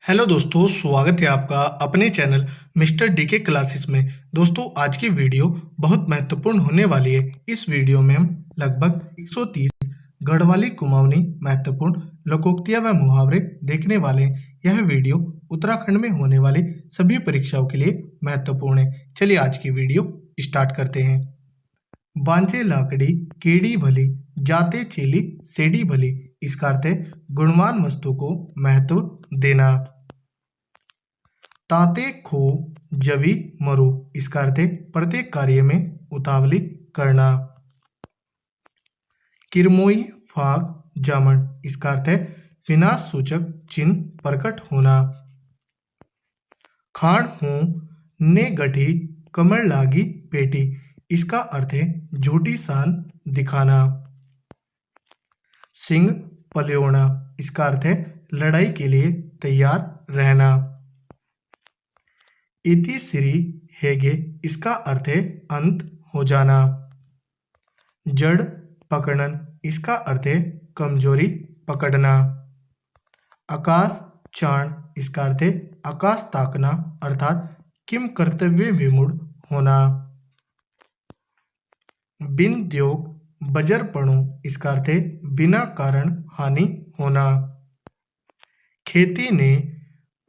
Hello दोस्तों, स्वागत है आपका अपने चैनल मिस्टर डीके क्लासेस में। दोस्तों, आज की वीडियो बहुत महत्वपूर्ण होने वाली है। इस वीडियो में हम लगभग 130 गढ़वाली कुमाऊनी महत्वपूर्ण लोकोक्तियां व मुहावरे देखने वाले हैं। यह वीडियो उत्तराखंड में होने वाली सभी परीक्षाओं के लिए महत्वपूर्ण है। चलिए आज की वीडियो स्टार्ट करते हैं। बांचे लाकड़ी केड़ी भली, जाते चेली सेड़ी भली। इसका अर्थ है गुणवान वस्तु को महत्व देना। ताते खो जवी मरु। इसका अर्थ है प्रत्येक कार्य में उतावली करना। किरमोई फाग जामन। इसका अर्थ है विनाश सूचक चिन्ह प्रकट होना। खान हूं ने गठी कमर लागी पेटी। इसका अर्थ है झूठी शान दिखाना। सिंह पल्योना। इसका अर्थ है लड़ाई के लिए तैयार रहना। इति श्री हेगे। इसका अर्थ है अंत हो जाना। जड़ पकड़न। इसका अर्थ है कमजोरी पकड़ना। आकाश चाण। इसका अर्थ है आकाश ताकना अर्थात किम कर्तव्य विमूढ़ होना। बिन द्योग बजरपणु। इसका अर्थ है बिना कारण हानि होना। खेती ने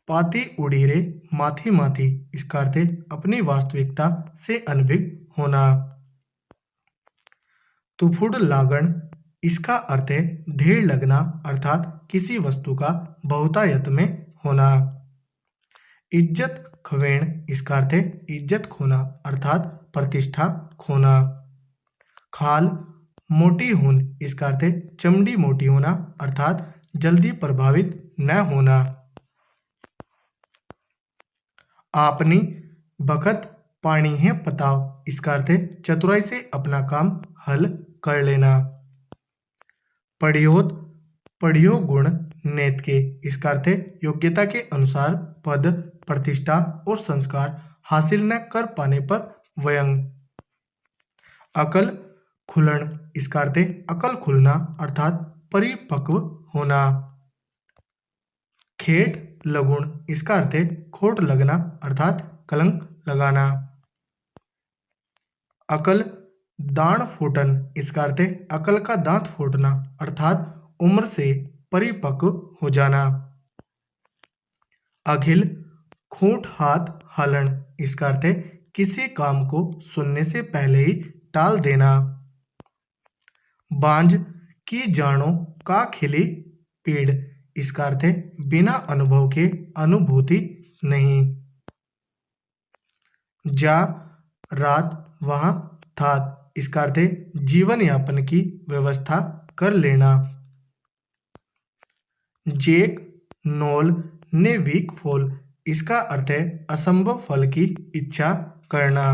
पाती उड़ी रे माथी माथी। इसका अर्थ है अपनी वास्तविकता से अनभिज्ञ होना। तुफुड़ लागण। इसका अर्थ है ढेर लगना अर्थात किसी वस्तु का बहुतायत में होना। इज्जत खवेण। इसका अर्थ है इज्जत खोना अर्थात प्रतिष्ठा खोना। खाल मोटी होन। इसका अर्थ है चमड़ी मोटी होना अर्थात जल्दी प्रभावित न होना। आपनी बखत पानी है पताव। इसका अर्थ है चतुराई से अपना काम हल कर लेना। पढ़ियोत पढ़ियो गुण नेत के। इसका अर्थ है योग्यता के अनुसार पद प्रतिष्ठा और संस्कार हासिल न कर पाने पर व्यंग। अकल खुलन। इसका अर्थ है अकल खुलना अर्थात परिपक्व होना। खेट लगुण। इसका अर्थ है खोट लगना अर्थात कलंक लगाना। अकल दांत फूटन। इसका अर्थ है अकल का दांत फूटना अर्थात उम्र से परिपक्व हो जाना। अघिल खूंट हाथ हालन। इसका अर्थ है किसी काम को सुनने से पहले ही टाल देना। बांझ की जानो का खिली पेड़। इसका अर्थ है बिना अनुभव के अनुभूति नहीं। जा रात वहां थात। इसका अर्थ है जीवन यापन की व्यवस्था कर लेना। जेक नोल ने वीक फोल। इसका अर्थ है असंभव फल की इच्छा करना।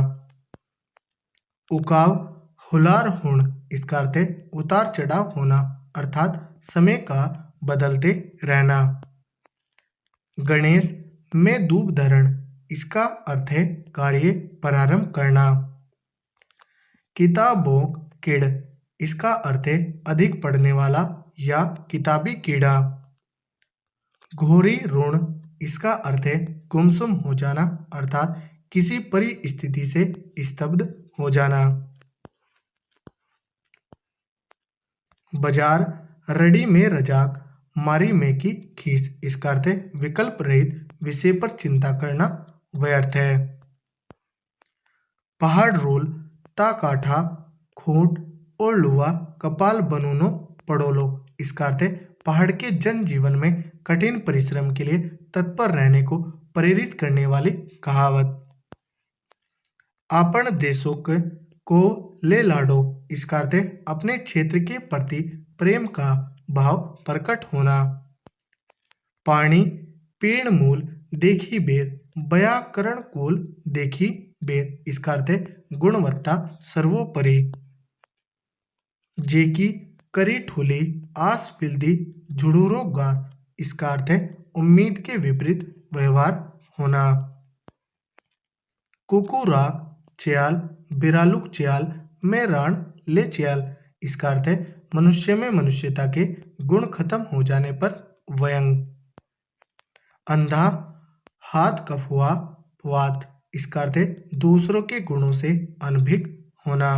उकाव हुलार हुण। इसका अर्थ है उतार चढ़ाव होना अर्थात समय का बदलते रहना। गणेश में दूब धरण। इसका अर्थ है कार्य प्रारंभ करना। किताबों किड़। इसका अर्थ है अधिक पढ़ने वाला या किताबी कीड़ा। घोरी ऋण। इसका अर्थ है गुमसुम हो जाना अर्थात किसी परिस्थिति से स्तब्ध हो जाना। बाजार रड़ी में रजाक मारी में की खीस। इसका अर्थ है विकल्प रहित विषय पर चिंता करना व्यर्थ है। पहाड़ रोल ता काठा खूंट और लुआ कपाल बनुनो पड़ोलो। इसका अर्थ है पहाड़ के जनजीवन में कठिन परिश्रम के लिए तत्पर रहने को प्रेरित करने वाली कहावत। आपण देशों को ले लाडो। इसका अर्थ है अपने क्षेत्र के प्रति प्रेम का भाव प्रकट होना। पानी पेड़ मूल देखी बेर व्याकरण कुल देखी बेर। इसका अर्थ है गुणवत्ता सर्वोपरि। जेकी करी ठुली आस फिल्दी झुड़ूरो गास। इसका अर्थ है उम्मीद के विपरीत व्यवहार होना। कुकुरा च्याल बिरालुक च्याल में राण ले च्याल। इसका अर्थ है मनुष्य में मनुष्यता के गुण खत्म हो जाने पर व्यंग। अंधा, हाथ कफुआ, वात। इसका अर्थ है दूसरों के गुणों से अनभिज्ञ होना।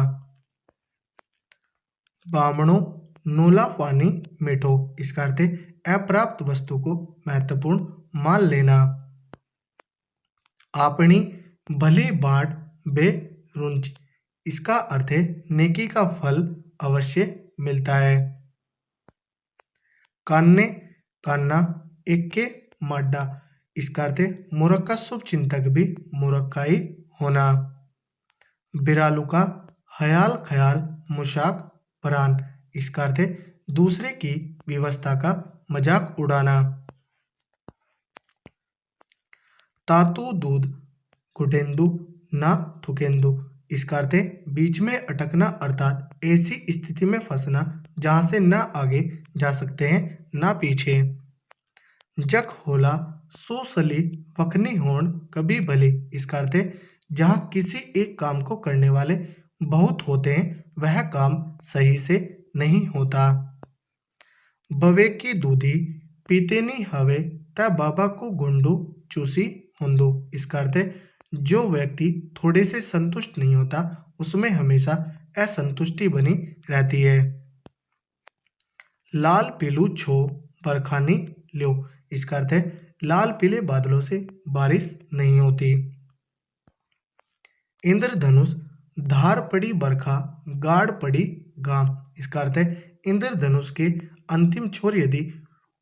बामणो, नूला पानी मीठो। इसका अर्थ है अप्राप्त वस्तु को महत्वपूर्ण मान लेना। आपनी, भली बाट बे रुंच। इसका अर्थ है नेकी का फल अवश्य मिलता है। कान्ने, कान्ना, एक्के माड्डा। इसका अर्थ है मूर्ख का शुभ चिंतक भी मूर्ख का ही होना। बिरालू का, हयाल ख्याल मुशाक परान। इसका अर्थ है दूसरे की व्यवस्था का मजाक उड़ाना। तातू दूध, गुडेंदु ना थुकेंदु। इसका अर्थ है बीच में अटकना अर्थात ऐसी स्थिति में फंसना जहां से ना आगे जा सकते हैं ना पीछे। जक होला, सोसली वखनी होण कभी भली। इसका अर्थ है जहां किसी एक काम को करने वाले बहुत होते हैं वह काम सही से नहीं होता। बवे की दूधी पीते नहीं हवे ता बाबा को गुंडू चूसी हुंदू। इसका अर्थ है जो व्यक्ति थोड़े से संतुष्ट नहीं होता उसमें हमेशा असंतुष्टि बनी रहती है। लाल पीलू छो बरखानी ल्यो। इसका अर्थ है लाल पीले बादलों से बारिश नहीं होती। इंद्रधनुष, धार पड़ी बरखा, गाढ़ पड़ी गाम। इसका अर्थ है इंद्रधनुष के अंतिम छोर यदि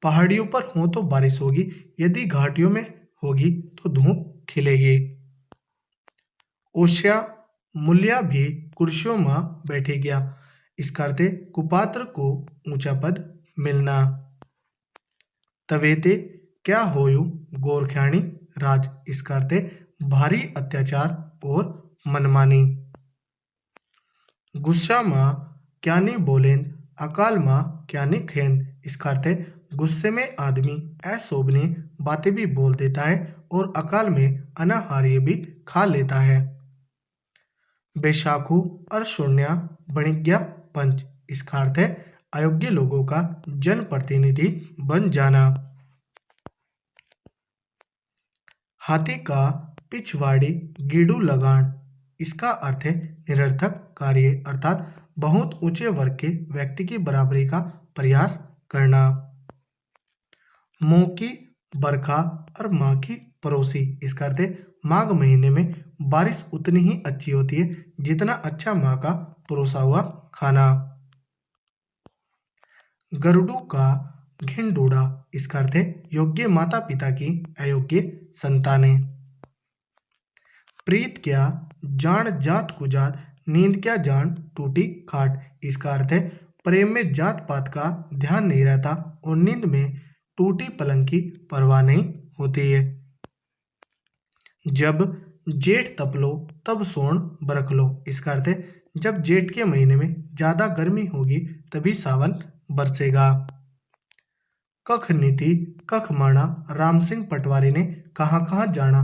पहाड़ियों पर हो तो बारिश होगी, यदि घाटियों में होगी तो धूप खिलेगी। ओश्या, मूल्या भी कुर्सियों में बैठी गया। इसका अर्थ है कुपात्र को ऊंचा पद मिलना। तवेते, क्या होयु गोरख्याणी राज। इसका अर्थ है भारी अत्याचार और मनमानी। गुस्सा माँ क्या नहीं बोलें, अकाल माँ क्या नहीं खेन। इसका अर्थ है गुस्से में आदमी अशोभनीय बातें भी बोल देता है और अकाल में अनाहार्य भी खा लेता है। बैशाखू और शून्या वणिज्ञा पंच। इसका अर्थ है अयोग्य लोगों का जनप्रतिनिधि बन जाना। हाथी का पिछवाड़ी गीडू लगान। इसका अर्थ है निरर्थक कार्य अर्थात बहुत ऊंचे वर्ग के व्यक्ति की बराबरी का प्रयास करना। मों की बरखा और माँ की पड़ोसी। इसका अर्थ है माघ महीने में बारिश उतनी ही अच्छी होती है जितना अच्छा माँ का परोसा हुआ खाना। गरुड़ू का घिंडूड़ा। इसका अर्थ है योग्य माता पिता की अयोग्य संतानें। प्रीत क्या जान जात को जात, नींद क्या जान टूटी खाट। इसका अर्थ है प्रेम में जात पात का ध्यान नहीं रहता और नींद में टूटी पलंग की परवाह नहीं होती है। जब जेठ तपलो तब सोन बरख लो। इसका अर्थ है जब जेठ के महीने में ज्यादा गर्मी होगी तभी सावन बरसेगा। कख नीति कख माना, राम सिंह पटवारी ने कहाँ कहाँ जाना।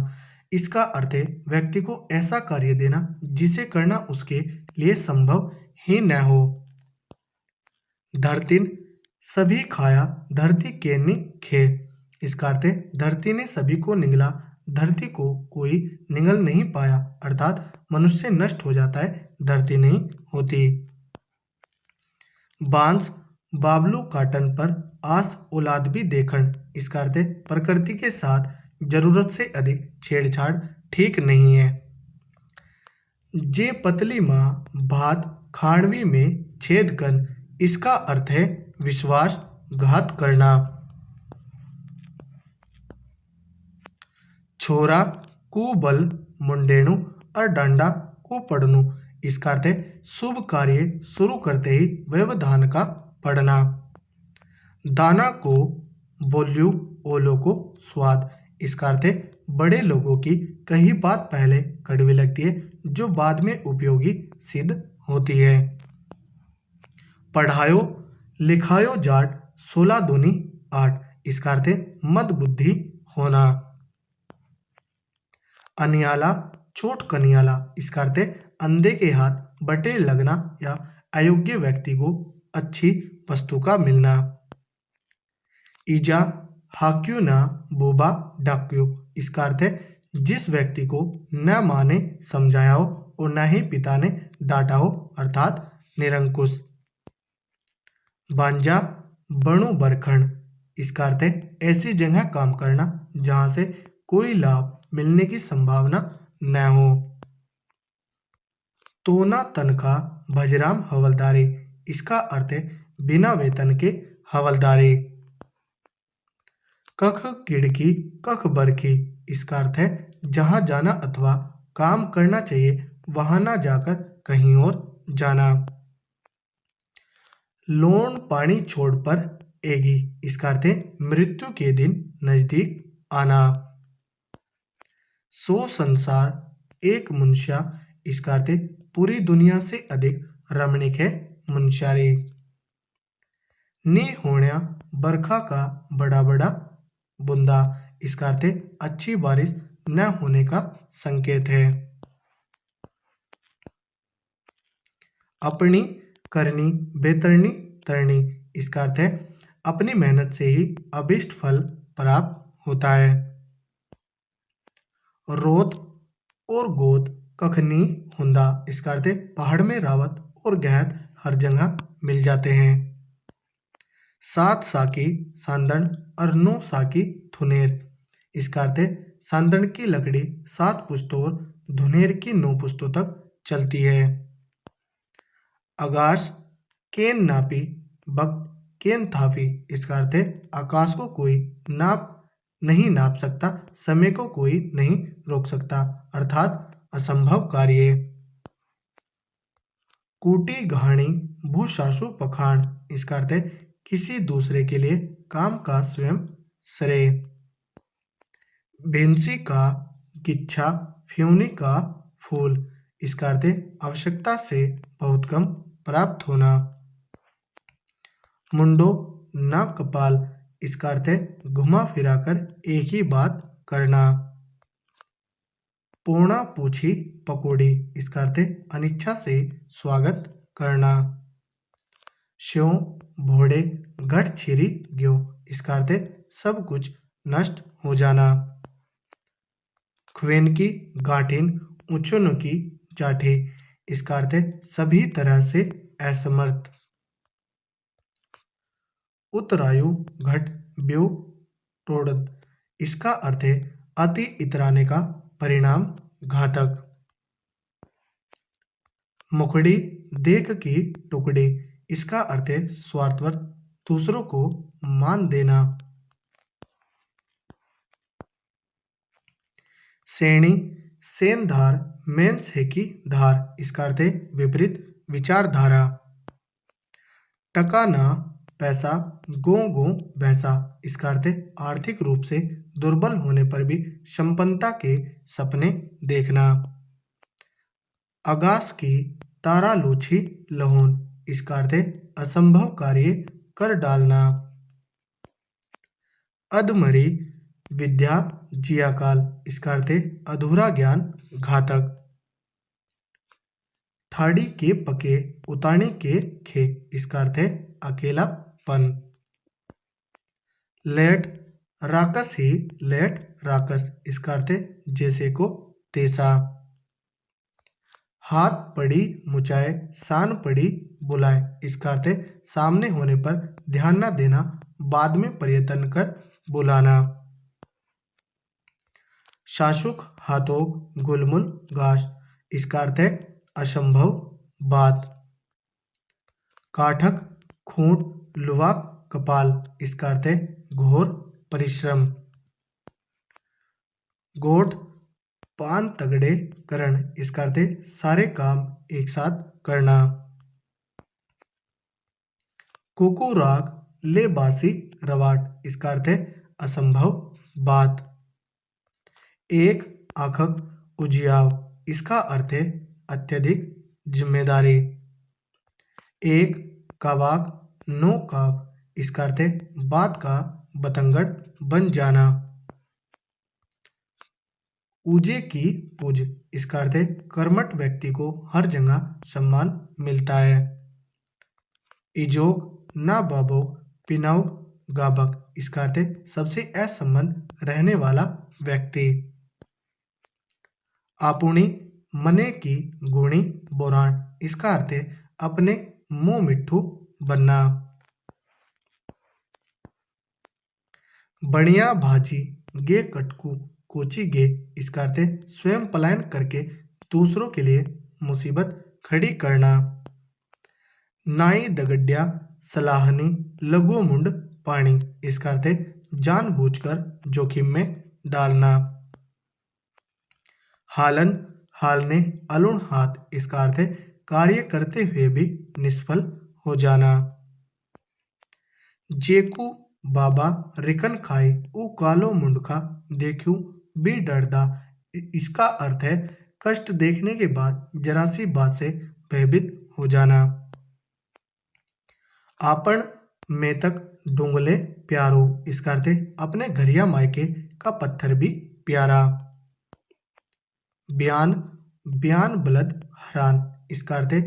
इसका अर्थ है व्यक्ति को ऐसा कार्य देना जिसे करना उसके लिए संभव ही न हो। धरतीन, सभी खाया धरती के नि खे। इसका अर्थ है धरती ने सभी को निगला, धरती को कोई निगल नहीं पाया अर्थात मनुष्य नष्ट हो जाता है, धरती नहीं होती। बांस, बाबलू काटन पर आस औलाद भी देखन। इसका अर्थ है प्रकृति के साथ जरूरत से अधिक छेड़छाड़ ठीक नहीं है। जे पतली माँ भात खानवी में छेद कन। इसका अर्थ है विश्वासघात करना। छोरा कु बल मुंडेणु और डांडा को पड़नु। इसका अर्थ है शुभ कार्य शुरू करते ही व्यवधान का पढ़ना। दाना को बोल्यू ओलो को स्वाद। इसका अर्थ है बड़े लोगों की कही बात पहले कड़वी लगती है जो बाद में उपयोगी सिद्ध होती है। पढ़ायो लिखायो जाट 16 दूनी 8। इसका अर्थ है मद बुद्धि होना। अनियाला चोट कनियाला। इसका अर्थ है अंधे के हाथ बटे लगना या अयोग्य व्यक्ति को अच्छी वस्तु का मिलना। ईजा हाक्यू ना बोबा डाक्यू। इसका अर्थ है जिस व्यक्ति को न माँ ने समझाया हो और न ही पिता ने डांटा हो, अर्थात निरंकुश। बांजा बणु बरखंड। इसका अर्थ है ऐसी जगह काम करना जहां से कोई लाभ मिलने की संभावना न हो। तोना तनखा भजराम हवलदारी। इसका अर्थ है बिना वेतन के हवलदारी। कख खिड़की कख बरखी। इसका अर्थ है जहां जाना अथवा काम करना चाहिए वहां ना जाकर कहीं और जाना। लोन पानी छोड़ पर एगी। इसका अर्थ है मृत्यु के दिन नजदीक आना। सो संसार एक मुनस्या। इसका अर्थ है पूरी दुनिया से अधिक रमणीक है मुनस्यारी। नी होण्या बरखा का बड़ा बड़ा बूंदा। इसका अर्थ है अच्छी बारिश न होने का संकेत है। अपनी करनी बेतरनी तरनी। इसका अर्थ है अपनी मेहनत से ही अभिष्ट फल प्राप्त होता है। रोत और गोत कखनी हुंदा। इसका अर्थ है पहाड़ में रावत और गहत हर जगह मिल जाते हैं। सात साकी सांदन और 9 साकी थुनेर। इसका अर्थ है सांदन की लकड़ी 7 पुश्तों और धुनेर की 9 पुश्तों तक चलती है। आकाश केन नापी बक केन थाफी। इसका अर्थ है आकाश को कोई नहीं नाप सकता, समय को कोई नहीं रोक सकता, अर्थात असंभव कार्य। कूटी घाणी भूशासु पखाण। इसका अर्थ है किसी दूसरे के लिए काम का स्वयं श्रेय। भेंसी का गिच्छा फ्यूनी का फूल। इसका अर्थ है आवश्यकता से बहुत कम प्राप्त होना। मुंडो ना कपाल। इसका अर्थ है घुमा फिराकर एक ही बात करना। पोणा पूछी पकौड़ी। इसका अर्थ है अनिच्छा से स्वागत करना। श्यों भोड़े घट छिरी ग्यो। इसका अर्थ है सब कुछ नष्ट हो जाना। ख्वेन की गाठिन ऊंचों की जाठी। इसका अर्थ है सभी तरह से असमर्थ। उत्तरायु घट ब्यो टोड़द। इसका अर्थ है अति इतराने का परिणाम घातक। मुखड़ी देख की टुकड़ी। इसका अर्थ है स्वार्थवश दूसरों को मान देना। सेणी सेनधार मेन से की धार। इसका अर्थ है विपरीत विचारधारा। टकाना पैसा गो गो भैंसा। इसका अर्थ है आर्थिक रूप से दुर्बल होने पर भी संपन्नता के सपने देखना। आगास की तारा लूछी लहोन। इसका अर्थ है असंभव कार्य कर डालना। अधमरी विद्या जियाकाल। इसका अर्थ है अधूरा ज्ञान घातक। ठाड़ी के पके उतानी के खे। इसका अर्थ है अकेलापन। लेट राकस ही लेट राकस। इसका अर्थ है जैसे को तैसा। हाथ पड़ी मुचाए सान पड़ी बुलाए। इसका अर्थ है सामने होने पर ध्यान न देना, बाद में प्रयत्न कर बुलाना। शाशुक हाथों गुलमुल घास। इसका अर्थ है असंभव बात। काठक खूंट लुवा कपाल। इसका अर्थ है घोर परिश्रम। गोट पान तगड़े करण। इसका अर्थ है सारे काम एक साथ करना। कुकू राग ले बासी रवाट। इसका अर्थ है असंभव बात। एक आखक उजियाव। इसका अर्थ है अत्यधिक जिम्मेदारी। एक कावाक नो काव। इसका अर्थ है बात का बतंगड़ बन जाना। ऊजे की पूज। इसका अर्थ है कर्मठ व्यक्ति को हर जगह सम्मान मिलता है। इजोग ना बाबोग पिनाउग गाबक। इसका अर्थ है सबसे असंबंध रहने वाला व्यक्ति। आपुणी मने की गुणी बोराण, इसका अर्थ है अपने मुंह मिट्ठू बनना। बढ़िया भाजी गे कटकू कोची गे, इसका अर्थ है स्वयं पलायन करके दूसरों के लिए मुसीबत खड़ी करना। नाई दगड्या सलाहनी लघु मुंड पानी, इसका अर्थ है जानबूझकर जोखिम में डालना। हालन हालने अरुण हाथ, इसका अर्थ है कार्य करते हुए भी निष्फल हो जाना। जेकू बाबा रिकन खाए ऊ कालो मुंडखा देखूं भी डरदा, इसका अर्थ है कष्ट देखने के बाद जरा सी बात से भयभीत हो जाना। आपन में तक डुंगले प्यारो, इसका अर्थ है अपने घरिया मायके का पत्थर भी प्यारा। बयान बयान बलद हरान, इसका अर्थ है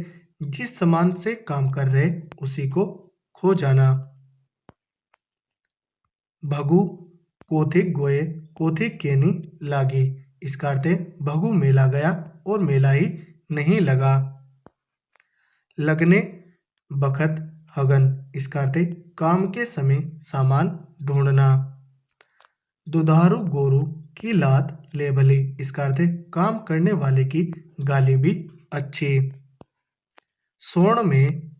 जिस सामान से काम कर रहे उसी को खो जाना। भगु कोथिक गोए कोथिक केनी लागी, इसका अर्थ है भगु मेला गया और मेला ही नहीं लगा। लगने बखत हगन, इसका अर्थ है काम के समय सामान ढूंढना। दुधारू गोरू की लात ले भली, इसका अर्थ है काम करने वाले की गाली भी अच्छी। सोण में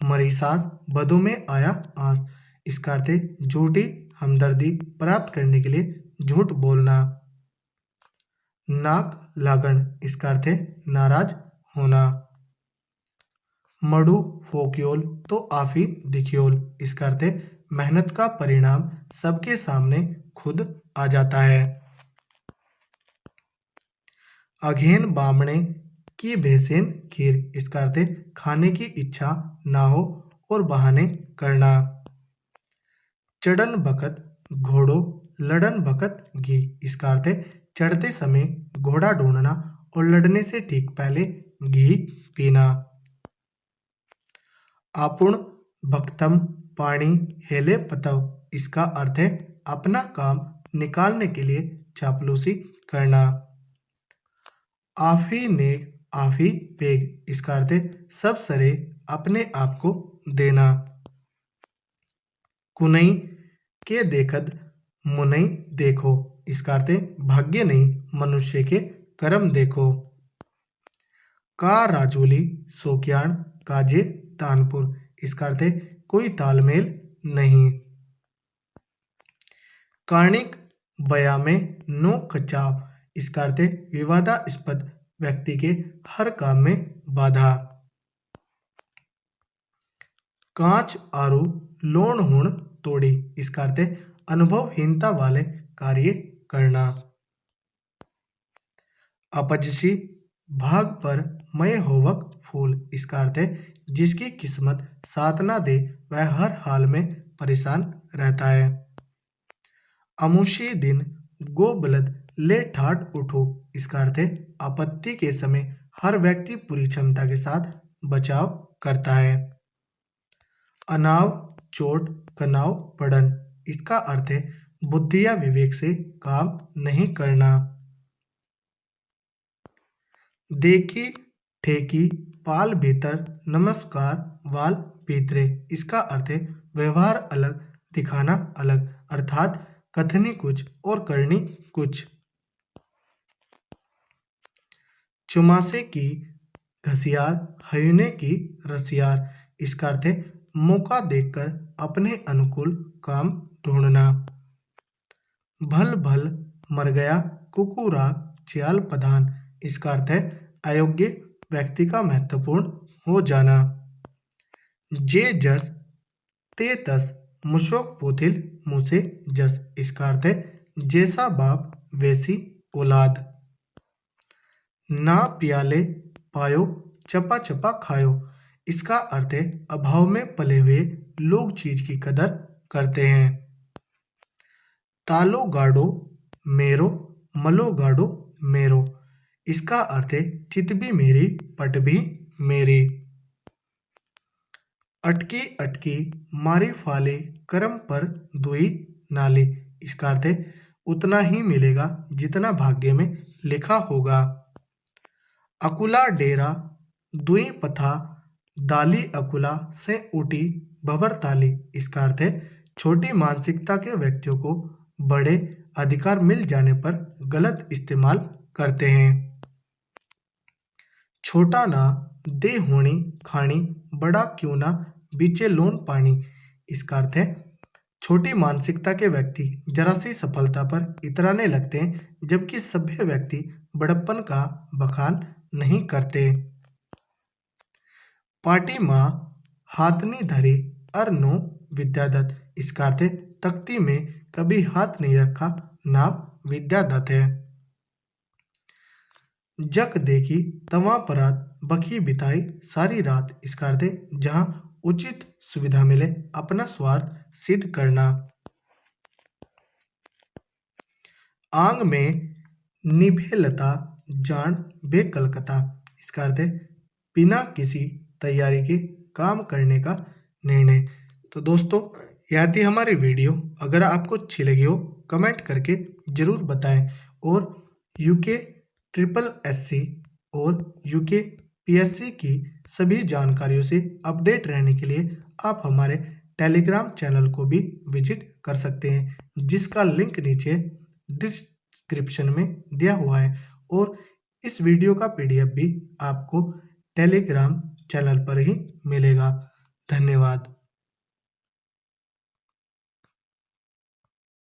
मरी सास बधु में आया आस, इसका अर्थ है झूठी हमदर्दी प्राप्त करने के लिए झूठ बोलना। नाक लागण, इसका अर्थ है नाराज होना। मडू फोक्योल तो आफी दिखियोल, इसका अर्थ है मेहनत का परिणाम सबके सामने खुद आ जाता है। अघेन बामणे की भेसेन खीर, इसका अर्थ है खाने की इच्छा ना हो और बहाने करना। चढ़न बखत घोड़ो लड़न बखत घी, इसका अर्थ है चढ़ते समय घोड़ा ढूंढना और लड़ने से ठीक पहले घी पीना। आपुण भक्तम पानी हेले पतव, इसका अर्थ है अपना काम निकालने के लिए चापलूसी करना। आफी नेक आफी पेग, इसका अर्थ है सब सरे अपने आप को देना। कुनई के देखत मुनई देखो, इसका अर्थ है भाग्य नहीं मनुष्य के कर्म देखो। का राजूली सोक्याण काजे तानपुर, इसका अर्थ है कोई तालमेल नहीं। काणिक बया में नो खचाव, इसका अर्थ है विवादास्पद व्यक्ति के हर काम में बाधा। कांच आरू लोण हुण तोड़ी, इसका अर्थ है अनुभवहीनता वाले कार्य करना। अपजसी भाग पर मय होवक फूल, इसका अर्थ है जिसकी किस्मत साथ ना दे वह हर हाल में परेशान रहता है। अमुशी दिन गो बलद ले ठाट उठो, इसका अर्थ है आपत्ति के समय हर व्यक्ति पूरी क्षमता के साथ बचाव करता है। अनाव चोट कनाव पड़न, इसका अर्थ है बुद्धि या विवेक से काम नहीं करना। देखी ठेकी पाल भीतर नमस्कार वाल भीतरे, इसका अर्थ है व्यवहार अलग दिखाना अलग, अर्थात कथनी कुछ और करनी कुछ। चुमासे की घसियार हयुने की रसियार, इसका अर्थ है मौका देखकर अपने अनुकूल काम ढूंढना। भल भल मर गया कुकुरा च्याल प्रधान, इसका अर्थ है अयोग्य व्यक्ति का महत्वपूर्ण हो जाना। जे जस ते तस मुशोक पोथिल मुसे जस, इसका अर्थ है जैसा बाप वैसी औलाद। ना प्याले पायो चपा चपा खायो, इसका अर्थ है अभाव में पले हुए लोग चीज की कदर करते हैं। तालो गाड़ो मेरो मलो गाड़ो मेरो, इसका अर्थ है चित भी मेरी पट भी मेरी। अटकी अटकी मारी फाले कर्म पर दुई नाली। इसका अर्थ है उतना ही मिलेगा जितना भाग्य में लिखा होगा। अकुला डेरा दुई पथा दाली अकुला से उठी भबर ताली। इसका अर्थ है छोटी मानसिकता के व्यक्तियों को बड़े अधिकार मिल जाने पर गलत इस्तेमाल करते हैं। छोटा ना दे होनी खानी बड़ा क्यों ना बीचे लोन पानी। इसका अर्थ है छोटी मानसिकता के व्यक्ति जरा सी सफलता पर इतराने लगते हैं, जबकि सभ्य व्यक्ति बड़प्पन का बखान नहीं करते। पाटी माँ हाथनी धरी अर नो विद्यादत्त। इसका अर्थ है तख्ती में कभी हाथ नहीं रखा, नाम विद्यादत्त है। जक देखी तवा परात बखी बिताई सारी रात। इसका अर्थ है जहां उचित सुविधा मिले अपना स्वार्थ सिद्ध करना। आंग में निभे लता जान बे कलकत्ता। इसका अर्थ है बिना किसी तैयारी के काम करने का निर्णय। तो दोस्तों यह थी हमारी वीडियो। अगर आपको अच्छी लगी हो कमेंट करके ज़रूर बताएं और यूके ट्रिपल एससी और यूके पीएससी की सभी जानकारियों से अपडेट रहने के लिए आप हमारे टेलीग्राम चैनल को भी विजिट कर सकते हैं, जिसका लिंक नीचे डिस्क्रिप्शन में दिया हुआ है। और इस वीडियो का पीडीएफ भी आपको टेलीग्राम चैनल पर ही मिलेगा। धन्यवाद।